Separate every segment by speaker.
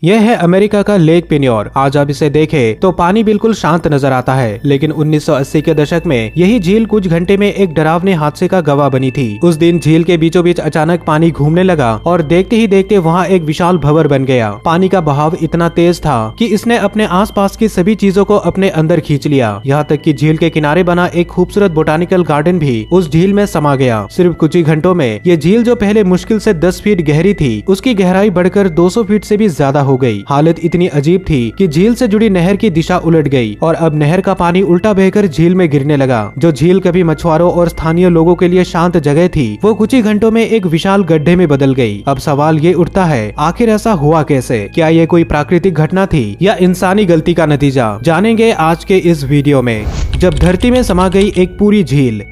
Speaker 1: यह है अमेरिका का लेक पिन्योर। आज आप इसे देखें तो पानी बिल्कुल शांत नजर आता है, लेकिन 1980 के दशक में यही झील कुछ घंटे में एक डरावने हादसे का गवाह बनी थी। उस दिन झील के बीचों बीच अचानक पानी घूमने लगा और देखते ही देखते वहाँ एक विशाल भंवर बन गया। पानी का बहाव इतना तेज था कि इसने अपने आसपास की सभी चीजों को अपने अंदर खींच लिया। यहाँ तक कि झील के किनारे बना एक खूबसूरत बोटानिकल गार्डन भी उस झील में समा गया। सिर्फ कुछ ही घंटों में ये झील जो पहले मुश्किल से 10 फीट गहरी थी, उसकी गहराई बढ़कर 200 फीट से भी ज्यादा हो गई। हालत इतनी अजीब थी कि झील से जुड़ी नहर की दिशा उलट गई और अब नहर का पानी उल्टा बहकर झील में गिरने लगा। जो झील कभी मछुआरों और स्थानीय लोगों के लिए शांत जगह थी, वो कुछ ही घंटों में एक विशाल गड्ढे में बदल गई। अब सवाल ये उठता है, आखिर ऐसा हुआ कैसे? क्या ये कोई प्राकृतिक घटना थी या इंसानी गलती का नतीजा? जानेंगे आज के इस वीडियो में। जब धरती में समा गई एक पूरी झील।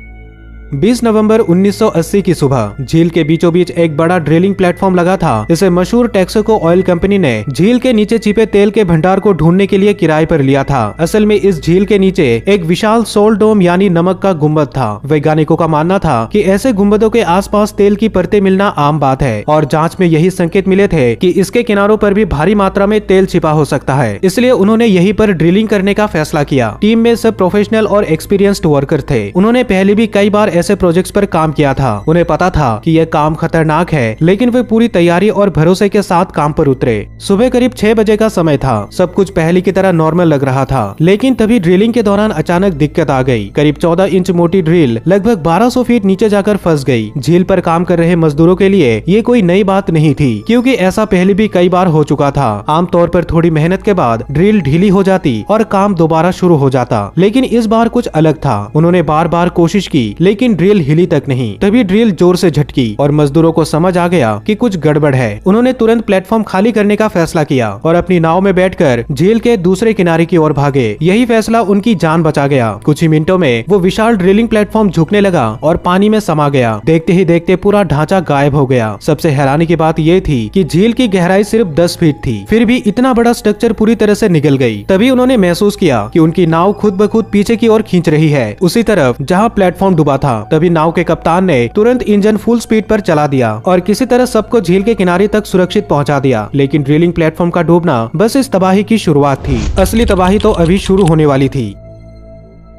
Speaker 1: 20 नवंबर 1980 की सुबह झील के बीचों बीच एक बड़ा ड्रिलिंग प्लेटफॉर्म लगा था। इसे मशहूर टेक्साको ऑयल कंपनी ने झील के नीचे छिपे तेल के भंडार को ढूंढने के लिए किराए पर लिया था। असल में इस झील के नीचे एक विशाल सोल्ट डोम यानी नमक का गुम्बद था। वैज्ञानिकों का मानना था कि ऐसे गुम्बदों के आसपास तेल की परतें मिलना आम बात है और जांच में यही संकेत मिले थे कि इसके किनारों पर भी भारी मात्रा में तेल छिपा हो सकता है। इसलिए उन्होंने यहीं पर ड्रिलिंग करने का फैसला किया। टीम में सब प्रोफेशनल और एक्सपीरियंस्ड वर्कर थे। उन्होंने पहले भी कई बार ऐसे प्रोजेक्ट्स पर काम किया था। उन्हें पता था कि यह काम खतरनाक है, लेकिन वे पूरी तैयारी और भरोसे के साथ काम पर उतरे। सुबह करीब 6 बजे का समय था। सब कुछ पहले की तरह नॉर्मल लग रहा था, लेकिन तभी ड्रिलिंग के दौरान अचानक दिक्कत आ गई। करीब 14 इंच मोटी ड्रिल लगभग 1200 फीट नीचे जाकर फंस गई। झील पर काम कर रहे मजदूरों के लिए ये कोई नई बात नहीं थी, क्योंकि ऐसा पहले भी कई बार हो चुका था। आमतौर पर थोड़ी मेहनत के बाद ड्रिल ढीली हो जाती और काम दोबारा शुरू हो जाता, लेकिन इस बार कुछ अलग था। उन्होंने बार बार कोशिश की, लेकिन ड्रिल हिली तक नहीं। तभी ड्रिल जोर से झटकी और मजदूरों को समझ आ गया कि कुछ गड़बड़ है। उन्होंने तुरंत प्लेटफॉर्म खाली करने का फैसला किया और अपनी नाव में बैठकर झील के दूसरे किनारे की ओर भागे। यही फैसला उनकी जान बचा गया। कुछ ही मिनटों में वो विशाल ड्रिलिंग प्लेटफॉर्म झुकने लगा और पानी में समा गया। देखते ही देखते पूरा ढांचा गायब हो गया। सबसे हैरानी की बात ये थी कि झील की गहराई सिर्फ 10 फीट थी, फिर भी इतना बड़ा स्ट्रक्चर पूरी तरह से निगल गई। तभी उन्होंने महसूस किया कि उनकी नाव खुद ब खुद पीछे की ओर खींच रही है, उसी तरफ जहाँ प्लेटफॉर्म डूबा था। तभी नाव के कप्तान ने तुरंत इंजन फुल स्पीड पर चला दिया और किसी तरह सबको झील के किनारे तक सुरक्षित पहुंचा दिया। लेकिन ड्रिलिंग प्लेटफॉर्म का डूबना बस इस तबाही की शुरुआत थी। असली तबाही तो अभी शुरू होने वाली थी।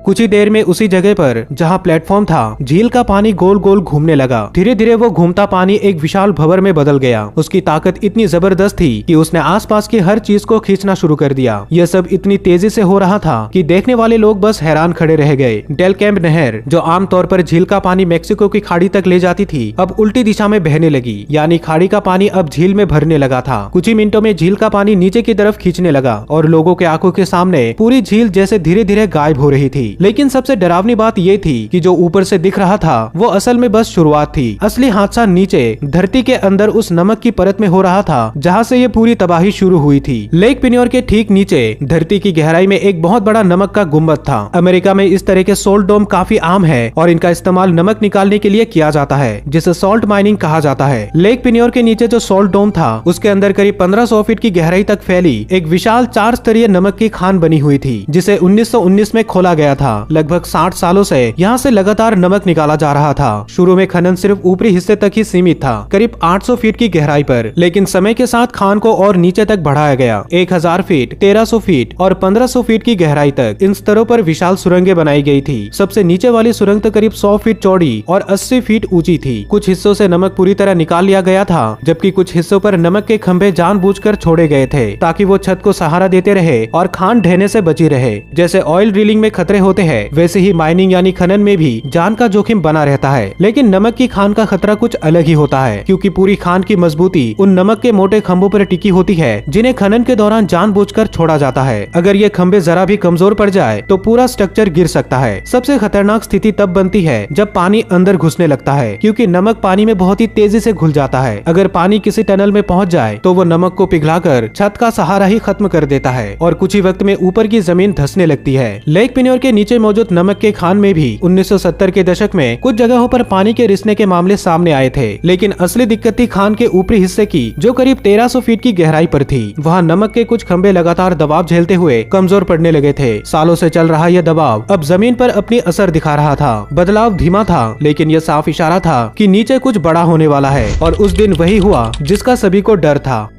Speaker 1: कुछ ही देर में उसी जगह पर जहां प्लेटफॉर्म था, झील का पानी गोल गोल घूमने लगा। धीरे धीरे वो घूमता पानी एक विशाल भंवर में बदल गया। उसकी ताकत इतनी जबरदस्त थी कि उसने आसपास की हर चीज को खींचना शुरू कर दिया। यह सब इतनी तेजी से हो रहा था कि देखने वाले लोग बस हैरान खड़े रह गए। डेल कैम्प नहर, जो आमतौर पर झील का पानी मेक्सिको की खाड़ी तक ले जाती थी, अब उल्टी दिशा में बहने लगी, यानी खाड़ी का पानी अब झील में भरने लगा था। कुछ ही मिनटों में झील का पानी नीचे की तरफ खींचने लगा और लोगों के आंखों के सामने पूरी झील जैसे धीरे धीरे गायब हो रही थी। लेकिन सबसे डरावनी बात ये थी कि जो ऊपर से दिख रहा था वो असल में बस शुरुआत थी। असली हादसा नीचे धरती के अंदर उस नमक की परत में हो रहा था, जहाँ से ये पूरी तबाही शुरू हुई थी। लेक पिन्योर के ठीक नीचे धरती की गहराई में एक बहुत बड़ा नमक का गुम्बद था। अमेरिका में इस तरह के सोल्ट डोम काफी आम है और इनका इस्तेमाल नमक निकालने के लिए किया जाता है, जिसे सॉल्ट माइनिंग कहा जाता है। लेक पिन्योर के नीचे जो सोल्ट डोम था, उसके अंदर करीब 1500 फीट की गहराई तक फैली एक विशाल 4 स्तरीय नमक की खान बनी हुई थी, जिसे 1919 में खोला गया था। लगभग 60 सालों से यहाँ से लगातार नमक निकाला जा रहा था। शुरू में खनन सिर्फ ऊपरी हिस्से तक ही सीमित था, करीब 800 फीट की गहराई पर, लेकिन समय के साथ खान को और नीचे तक बढ़ाया गया। 1000 फीट, 1300 फीट और 1500 फीट की गहराई तक इन स्तरों पर विशाल सुरंगें बनाई गई थी। सबसे नीचे वाली सुरंग तो करीब 100 फीट चौड़ी और 80 फीट ऊंची थी। कुछ हिस्सों से नमक पूरी तरह निकाल लिया गया था, जबकि कुछ हिस्सों पर नमक के खंभे जानबूझकर छोड़े गए थे, ताकि वो छत को सहारा देते रहे और खान ढहने से बची रहे। जैसे ऑयल ड्रिलिंग में खतरे होते हैं, वैसे ही माइनिंग यानी खनन में भी जान का जोखिम बना रहता है। लेकिन नमक की खान का खतरा कुछ अलग ही होता है, क्योंकि पूरी खान की मजबूती उन नमक के मोटे खंभों पर टिकी होती है, जिन्हें खनन के दौरान जानबूझकर छोड़ा जाता है। अगर ये खंभे जरा भी कमजोर पड़ जाए तो पूरा स्ट्रक्चर गिर सकता है। सबसे खतरनाक स्थिति तब बनती है जब पानी अंदर घुसने लगता है, क्योंकि नमक पानी में बहुत ही तेजी से घुल जाता है। अगर पानी किसी टनल में पहुंच जाए तो वो नमक को पिघलाकर छत का सहारा ही खत्म कर देता है और कुछ ही वक्त में ऊपर की जमीन धंसने लगती है। लेक पिन्योर के नीचे मौजूद नमक के खान में भी 1970 के दशक में कुछ जगहों पर पानी के रिसने के मामले सामने आए थे, लेकिन असली दिक्कत थी खान के ऊपरी हिस्से की, जो करीब 1300 फीट की गहराई पर थी। वहाँ नमक के कुछ खंभे लगातार दबाव झेलते हुए कमजोर पड़ने लगे थे। सालों से चल रहा यह दबाव अब जमीन पर अपनी असर दिखा रहा था। बदलाव धीमा था, लेकिन यह साफ इशारा था कि नीचे कुछ बड़ा होने वाला है, और उस दिन वही हुआ जिसका सभी को डर था।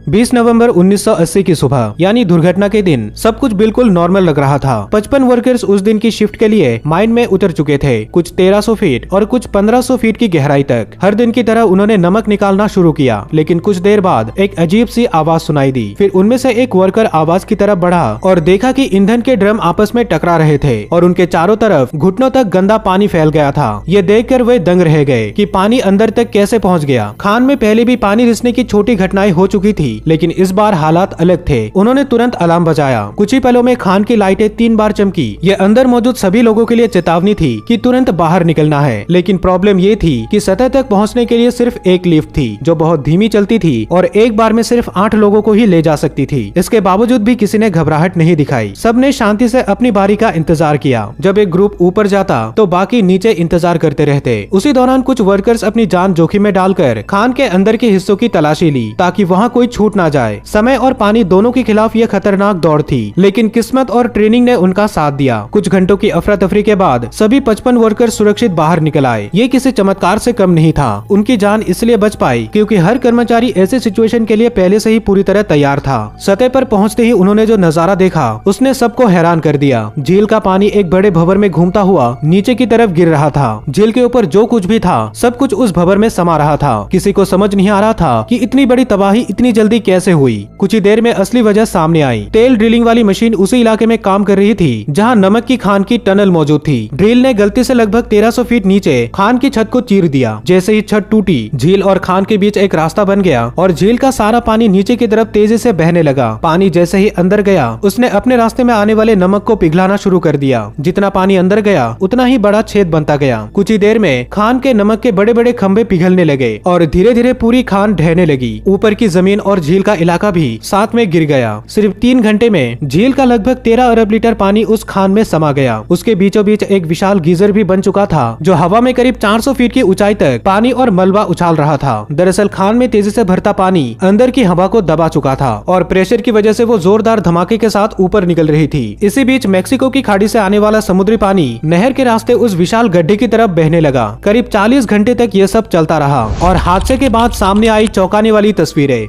Speaker 1: 20 नवंबर 1980 की सुबह यानी दुर्घटना के दिन सब कुछ बिल्कुल नॉर्मल लग रहा था। 55 वर्कर्स उस दिन की शिफ्ट के लिए माइन में उतर चुके थे, कुछ 1300 फीट और कुछ 1500 फीट की गहराई तक। हर दिन की तरह उन्होंने नमक निकालना शुरू किया, लेकिन कुछ देर बाद एक अजीब सी आवाज सुनाई दी। फिर उनमें से एक वर्कर आवाज की तरफ बढ़ा और देखा कि ईंधन के ड्रम आपस में टकरा रहे थे और उनके चारों तरफ घुटनों तक गंदा पानी फैल गया था। ये देखकर वे दंग रह गए कि पानी अंदर तक कैसे पहुंच गया। खान में पहले भी पानी रिसने की छोटी घटनाएं हो चुकी थी, लेकिन इस बार हालात अलग थे। उन्होंने तुरंत अलार्म बजाया। कुछ ही पलों में खान की लाइटें 3 बार चमकी। ये अंदर मौजूद सभी लोगों के लिए चेतावनी थी कि तुरंत बाहर निकलना है। लेकिन प्रॉब्लम ये थी कि सतह तक पहुंचने के लिए सिर्फ एक लिफ्ट थी जो बहुत धीमी चलती थी और एक बार में सिर्फ 8 लोगों को ही ले जा सकती थी। इसके बावजूद भी किसी ने घबराहट नहीं दिखाई। सबने शांति से अपनी बारी का इंतजार किया। जब एक ग्रुप ऊपर जाता तो बाकी नीचे इंतजार करते रहते। उसी दौरान कुछ वर्कर्स अपनी जान जोखिम में डालकर खान के अंदर के हिस्सों की तलाशी ली ताकि वहाँ कोई छूट ना जाए। समय और पानी दोनों के खिलाफ यह खतरनाक दौड़ थी, लेकिन किस्मत और ट्रेनिंग ने उनका साथ दिया। कुछ घंटों की अफरा तफरी के बाद सभी 55 वर्कर सुरक्षित बाहर निकल आए। ये किसी चमत्कार से कम नहीं था। उनकी जान इसलिए बच पाई क्योंकि हर कर्मचारी ऐसे सिचुएशन के लिए पहले से ही पूरी तरह तैयार था। सतह पर पहुंचते ही उन्होंने जो नजारा देखा उसने सबको हैरान कर दिया। झील का पानी एक बड़े भंवर में घूमता हुआ नीचे की तरफ गिर रहा था। झील के ऊपर जो कुछ भी था सब कुछ उस भंवर में समा रहा था। किसी को समझ नहीं आ रहा था कि इतनी बड़ी तबाही इतनी जल्दी कैसे हुई। कुछ ही देर में असली वजह सामने आई। तेल ड्रिलिंग वाली मशीन उसी इलाके में काम कर रही थी जहां नमक की खान की टनल मौजूद थी। ड्रिल ने गलती से लगभग 1300 फीट नीचे खान की छत को चीर दिया। जैसे ही छत टूटी, झील और खान के बीच एक रास्ता बन गया और झील का सारा पानी नीचे की तरफ तेजी से बहने लगा। पानी जैसे ही अंदर गया उसने अपने रास्ते में आने वाले नमक को पिघलाना शुरू कर दिया। जितना पानी अंदर गया उतना ही बड़ा छेद बनता गया। कुछ ही देर में खान के नमक के बड़े बड़े खंभे पिघलने लगे और धीरे धीरे पूरी खान ढहने लगी। ऊपर की जमीन और झील का इलाका भी साथ में गिर गया। सिर्फ 3 घंटे में झील का लगभग 13 अरब लीटर पानी उस खान में समा गया। उसके बीचों बीच एक विशाल गीजर भी बन चुका था जो हवा में करीब 400 फीट की ऊंचाई तक पानी और मलबा उछाल रहा था। दरअसल खान में तेजी से भरता पानी अंदर की हवा को दबा चुका था और प्रेशर की वजह से वो जोरदार धमाके के साथ ऊपर निकल रही थी। इसी बीच मेक्सिको की खाड़ी से आने वाला समुद्री पानी नहर के रास्ते उस विशाल गड्ढे की तरफ बहने लगा। करीब 40 घंटे तक ये सब चलता रहा और हादसे के बाद सामने आई चौंकाने वाली तस्वीरें।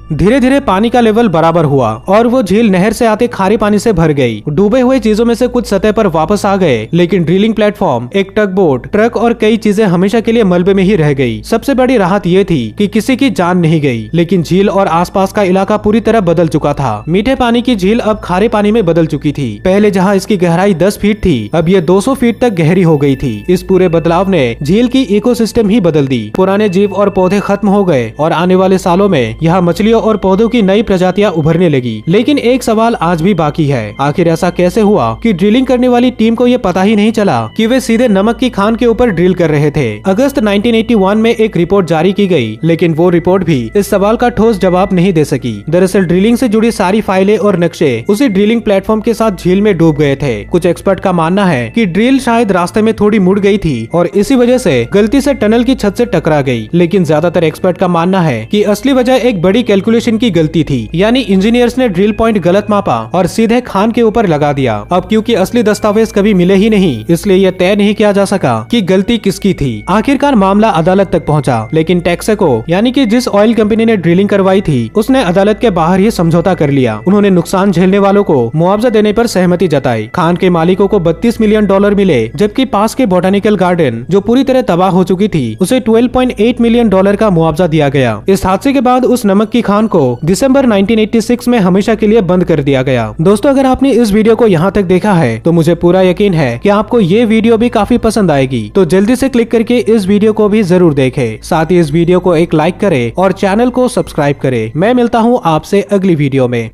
Speaker 1: धीरे धीरे पानी का लेवल बराबर हुआ और वो झील नहर से आते खारे पानी से भर गई। डूबे हुए चीजों में से कुछ सतह पर वापस आ गए, लेकिन ड्रिलिंग प्लेटफॉर्म, एक टग बोट, ट्रक और कई चीजें हमेशा के लिए मलबे में ही रह गई। सबसे बड़ी राहत ये थी कि किसी की जान नहीं गई, लेकिन झील और आसपास का इलाका पूरी तरह बदल चुका था। मीठे पानी की झील अब खारे पानी में बदल चुकी थी। पहले जहाँ इसकी गहराई 10 फीट थी, अब ये 200 फीट तक गहरी हो गई थी। इस पूरे बदलाव ने झील की इकोसिस्टम ही बदल दी। पुराने जीव और पौधे खत्म हो गए और आने वाले सालों में यहाँ मछलियों और पौधों की नई प्रजातियां उभरने लगी। लेकिन एक सवाल आज भी बाकी है, आखिर ऐसा कैसे हुआ कि ड्रिलिंग करने वाली टीम को ये पता ही नहीं चला कि वे सीधे नमक की खान के ऊपर ड्रिल कर रहे थे। अगस्त 1981 में एक रिपोर्ट जारी की गई, लेकिन वो रिपोर्ट भी इस सवाल का ठोस जवाब नहीं दे सकी। दरअसल ड्रिलिंग से जुड़ी सारी फाइलें और नक्शे उसी ड्रिलिंग प्लेटफॉर्म के साथ झील में डूब गए थे। कुछ एक्सपर्ट का मानना है कि ड्रिल शायद रास्ते में थोड़ी मुड़ गई थी और इसी वजह से गलती से टनल की छत से टकरा गई। लेकिन ज्यादातर एक्सपर्ट का मानना है कि असली वजह एक बड़ी कैलकुलेशन की गलती थी, यानी इंजीनियर्स ने ड्रिल पॉइंट गलत मापा और सीधे खान के ऊपर लगा दिया। अब क्योंकि असली दस्तावेज कभी मिले ही नहीं, इसलिए यह तय नहीं किया जा सका कि गलती किसकी थी। आखिरकार मामला अदालत तक पहुंचा, लेकिन टेक्साको यानी कि जिस ऑयल कंपनी ने ड्रिलिंग करवाई थी उसने अदालत के बाहर ही समझौता कर लिया। उन्होंने नुकसान झेलने वालों को मुआवजा देने पर सहमति जताई। खान के मालिकों को $32 मिलियन मिले, जबकि पास के बोटानिकल गार्डन जो पूरी तरह तबाह हो चुकी थी उसे $12.8 मिलियन का मुआवजा दिया गया। इस हादसे के बाद उस नमक की खान को दिसंबर 1986 में हमेशा के लिए बंद कर दिया गया। दोस्तों, अगर आपने इस वीडियो को यहाँ तक देखा है तो मुझे पूरा यकीन है कि आपको ये वीडियो भी काफी पसंद आएगी। तो जल्दी से क्लिक करके इस वीडियो को भी जरूर देखें। साथ ही इस वीडियो को एक लाइक करें और चैनल को सब्सक्राइब करें। मैं मिलता हूँ आपसे अगली वीडियो में।